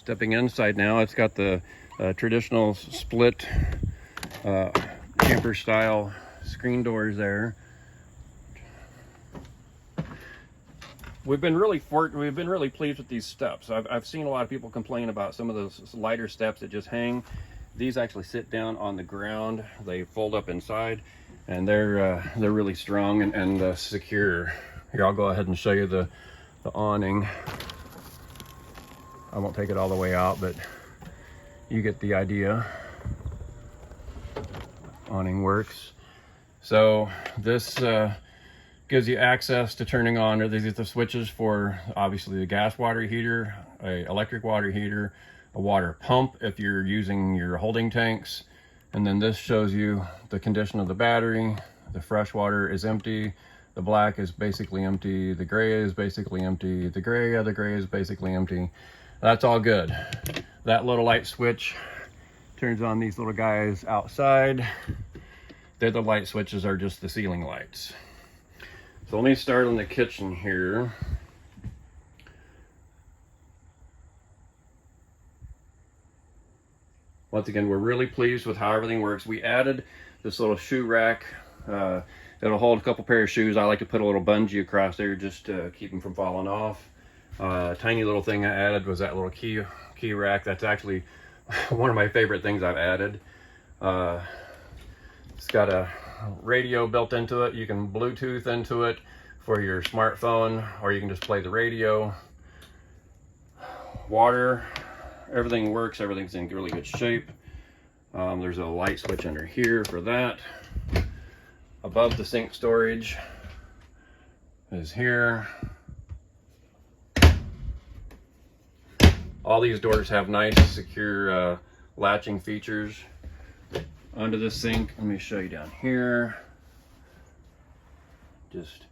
Stepping inside now, it's got the traditional split camper style screen doors there. We've been really pleased with these steps. I've seen a lot of people complain about some of those lighter steps that just hang. These actually sit down on the ground. They fold up inside, and they're really strong and secure. Here, I'll go ahead and show you the awning. I won't take it all the way out, but you get the idea. Awning works. So this gives you access to turning on, these are the switches for obviously the gas water heater, a electric water heater, a water pump if you're using your holding tanks. And then this shows you the condition of the battery. The fresh water is empty, the black is basically empty, the gray is basically empty, the gray is basically empty. That's all good. That little light switch turns on these little guys outside. The other light switches are just the ceiling lights. So let me start on the kitchen here. Once again, we're really pleased with how everything works. We added this little shoe rack. It'll hold a couple pair of shoes. I like to put a little bungee across there just to keep them from falling off. Tiny little thing I added was that little key rack. That's actually one of my favorite things I've added. It's got a radio built into it. You can Bluetooth into it for your smartphone, or you can just play the radio. Water, everything works. Everything's in really good shape. There's a light switch under here for that. Above the sink storage is here. All these doors have nice secure latching features. Under the sink, let me show you down here. Just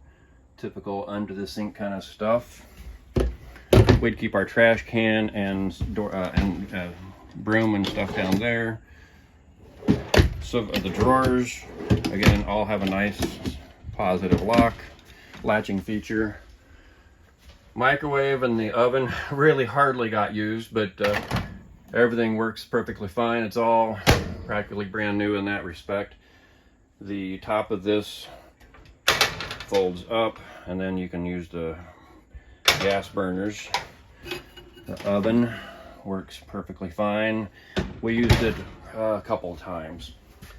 typical under the sink kind of stuff. We'd keep our trash can and broom and stuff down there. So the drawers, again, all have a nice positive lock, latching feature. Microwave and the oven really hardly got used, but everything works perfectly fine. It's all practically brand new in that respect. The top of this folds up, and then you can use the gas burners. The oven works perfectly fine. We used it a couple of times.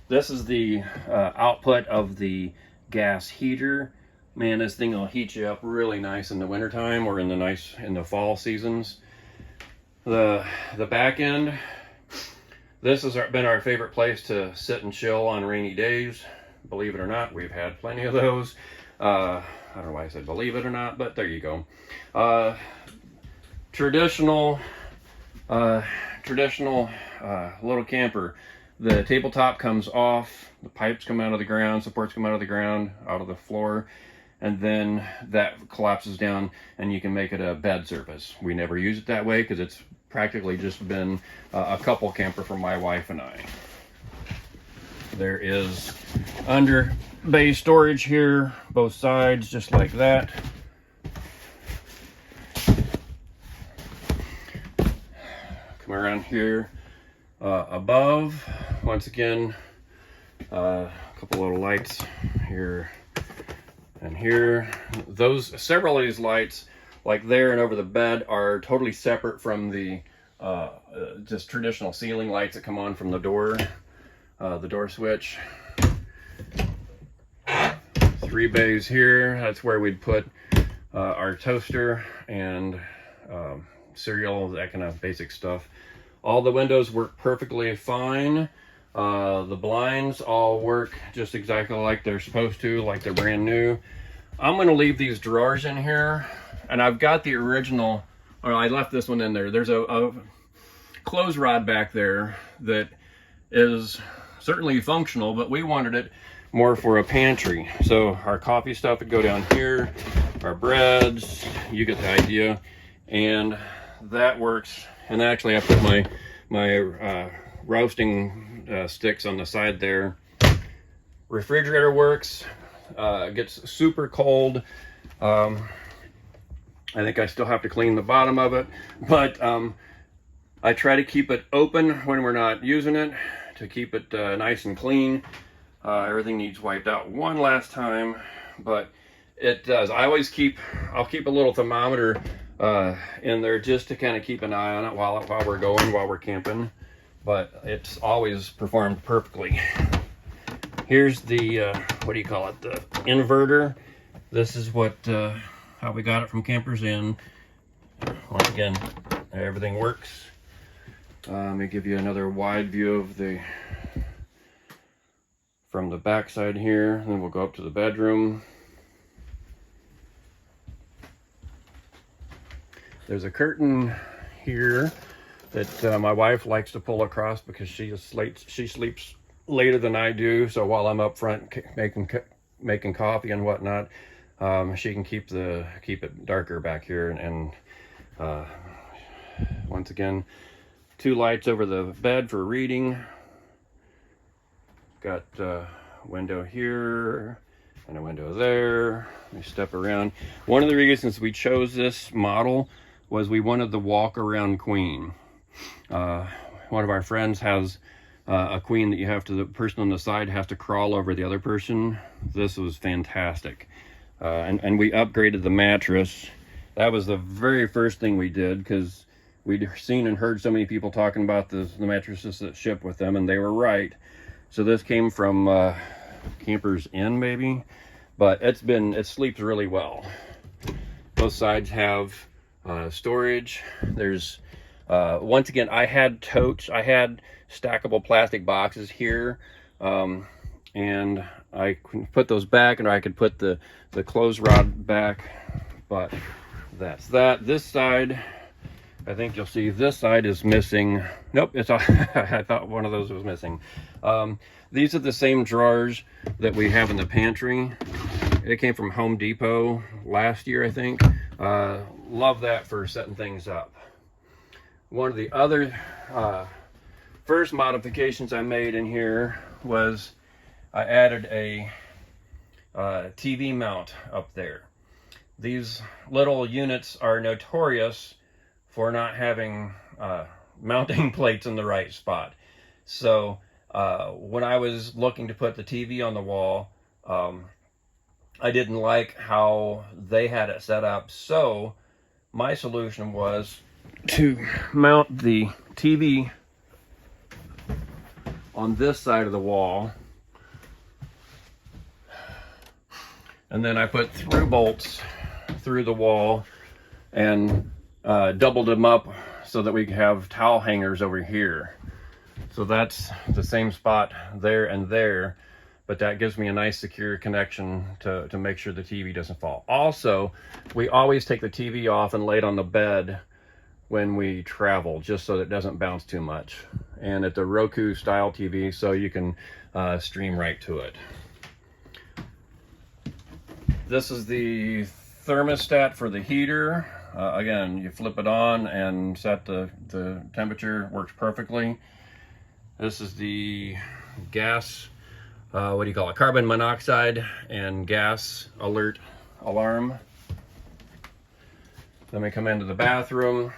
This is the output of the gas heater. Man, this thing will heat you up really nice in the wintertime or in the fall seasons. The back end, this has been our favorite place to sit and chill on rainy days. Believe it or not, we've had plenty of those. I don't know why I said believe it or not, but there you go. Traditional little camper. The tabletop comes off, the pipes come out of the ground, supports come out of the ground, out of the floor, and then that collapses down and you can make it a bed surface. We never use it that way because it's practically just been a couple camper for my wife and I. There is under bay storage here, both sides, just like that. Come around here. Above, once again, a couple little lights here and here. Several of these lights, like there and over the bed, are totally separate from the just traditional ceiling lights that come on from the door switch. 3 bays here. That's where we'd put our toaster and cereal, that kind of basic stuff. All the windows work perfectly fine. The blinds all work just exactly like they're supposed to, like they're brand new. I'm gonna leave these drawers in here, and I've got the original, or I left this one in there. There's a clothes rod back there that is certainly functional, but we wanted it more for a pantry. So our coffee stuff would go down here, our breads, you get the idea, and that works. And actually I put my roasting sticks on the side there. Refrigerator works. It gets super cold. I think I still have to clean the bottom of it, but I try to keep it open when we're not using it to keep it nice and clean. Everything needs wiped out one last time, but it does. I'll keep a little thermometer in there just to kind of keep an eye on it while we're camping, but it's always performed perfectly. Here's the what do you call it, the inverter. This is what how we got it from Campers Inn. Once again, everything works. Let me give you another wide view of from the back side here, and then we'll go up to the bedroom. There's a curtain here that my wife likes to pull across because she sleeps later than I do. So while I'm up front making coffee and whatnot, she can keep it darker back here. And once again, 2 lights over the bed for reading. Got a window here and a window there. Let me step around. One of the reasons we chose this model was we wanted the walk around queen. One of our friends has a queen that the person on the side has to crawl over the other person. This was fantastic. And we upgraded the mattress. That was the very first thing we did, because we'd seen and heard so many people talking about the mattresses that ship with them, and they were right. So this came from Campers Inn, maybe, but it sleeps really well. Both sides have storage. There's once again, I had totes. I had stackable plastic boxes here, and I can put those back, and I could put the clothes rod back. But that's that. This side, I think you'll see this side is missing. Nope, it's all, I thought one of those was missing. These are the same drawers that we have in the pantry. It came from Home Depot last year, I think. Love that for setting things up. One of the other first modifications I made in here was I added a TV mount up there. These little units are notorious for not having mounting plates in the right spot. So when I was looking to put the TV on the wall, I didn't like how they had it set up. So my solution was to mount the TV on this side of the wall, and then I put through bolts through the wall and doubled them up so that we can have towel hangers over here. So that's the same spot there and there, but that gives me a nice secure connection to make sure the TV doesn't fall. Also, we always take the TV off and lay it on the bed when we travel, just so that it doesn't bounce too much. And it's a Roku style TV, so you can stream right to it. This is the thermostat for the heater. Again, you flip it on and set the temperature, works perfectly. This is the gas, what do you call it? Carbon monoxide and gas alert alarm. Then we come into the bathroom.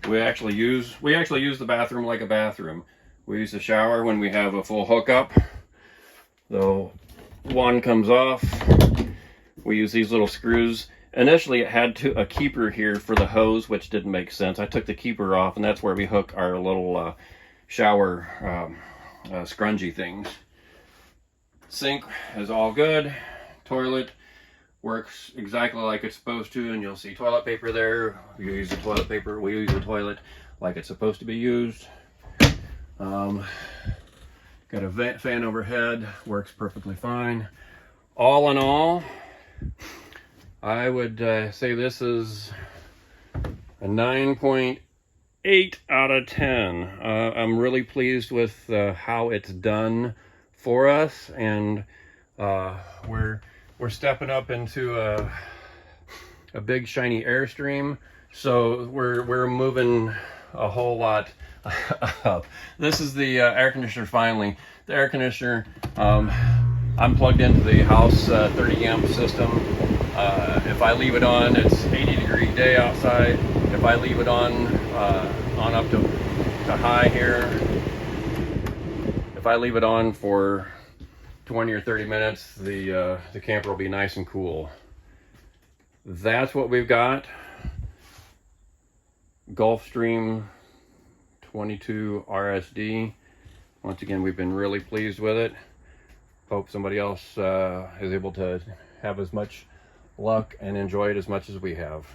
We actually use the bathroom like a bathroom. We use the shower when we have a full hookup. The one comes off. We use these little screws. Initially, it had a keeper here for the hose, which didn't make sense. I took the keeper off, and that's where we hook our little shower scrungy things. Sink is all good. Toilet works exactly like it's supposed to, and you'll see toilet paper there. We use the toilet paper. We use the toilet like it's supposed to be used. Got a fan overhead, works perfectly fine. All in all, I would say this is a 9.8 out of 10. I'm really pleased with how it's done for us, and we're stepping up into a big shiny Airstream, so we're moving a whole lot up. This is the air conditioner. Finally, the air conditioner. I'm plugged into the house 30 amp system. If I leave it on, it's 80-degree day outside. If I leave it on up to high here, if I leave it on for 20 or 30 minutes, the camper will be nice and cool. That's what we've got. Gulfstream 22 RSD. Once again, we've been really pleased with it. Hope somebody else is able to have as much luck and enjoy it as much as we have.